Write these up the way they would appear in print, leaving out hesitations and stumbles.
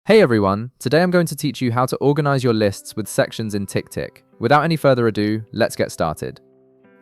Hey everyone, today I'm going to teach you how to organize your lists with sections in TickTick. Without any further ado, let's get started.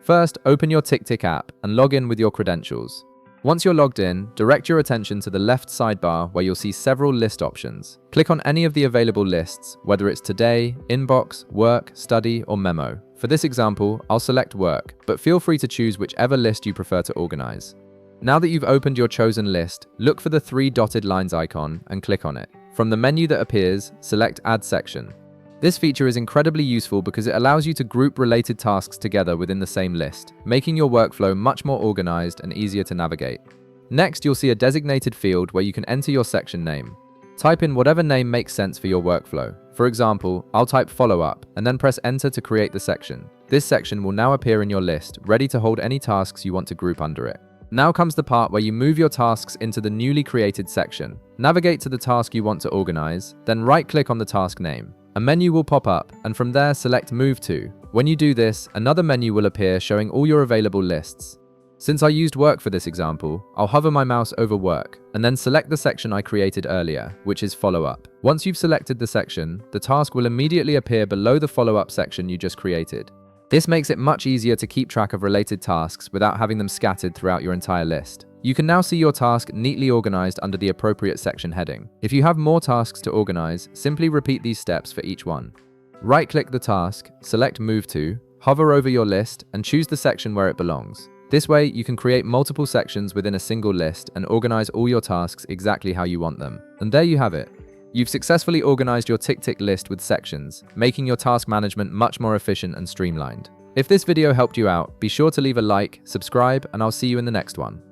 First, open your TickTick app and log in with your credentials. Once you're logged in, direct your attention to the left sidebar where you'll see several list options. Click on any of the available lists, whether it's Today, Inbox, Work, Study, or Memo. For this example, I'll select Work, but feel free to choose whichever list you prefer to organize. Now that you've opened your chosen list, look for the three dotted lines icon and click on it. From the menu that appears, select Add Section. This feature is incredibly useful because it allows you to group related tasks together within the same list, making your workflow much more organized and easier to navigate. Next, you'll see a designated field where you can enter your section name. Type in whatever name makes sense for your workflow. For example, I'll type Follow Up and then press Enter to create the section. This section will now appear in your list, ready to hold any tasks you want to group under it. Now comes the part where you move your tasks into the newly created section. Navigate to the task you want to organize, then right-click on the task name. A menu will pop up, and from there select Move To. When you do this, another menu will appear showing all your available lists. Since I used Work for this example, I'll hover my mouse over Work, and then select the section I created earlier, which is Follow Up. Once you've selected the section, the task will immediately appear below the Follow Up section you just created. This makes it much easier to keep track of related tasks without having them scattered throughout your entire list. You can now see your task neatly organized under the appropriate section heading. If you have more tasks to organize, simply repeat these steps for each one. Right-click the task, select Move To, hover over your list, and choose the section where it belongs. This way, you can create multiple sections within a single list and organize all your tasks exactly how you want them. And there you have it. You've successfully organized your TickTick list with sections, making your task management much more efficient and streamlined. If this video helped you out, be sure to leave a like, subscribe, and I'll see you in the next one.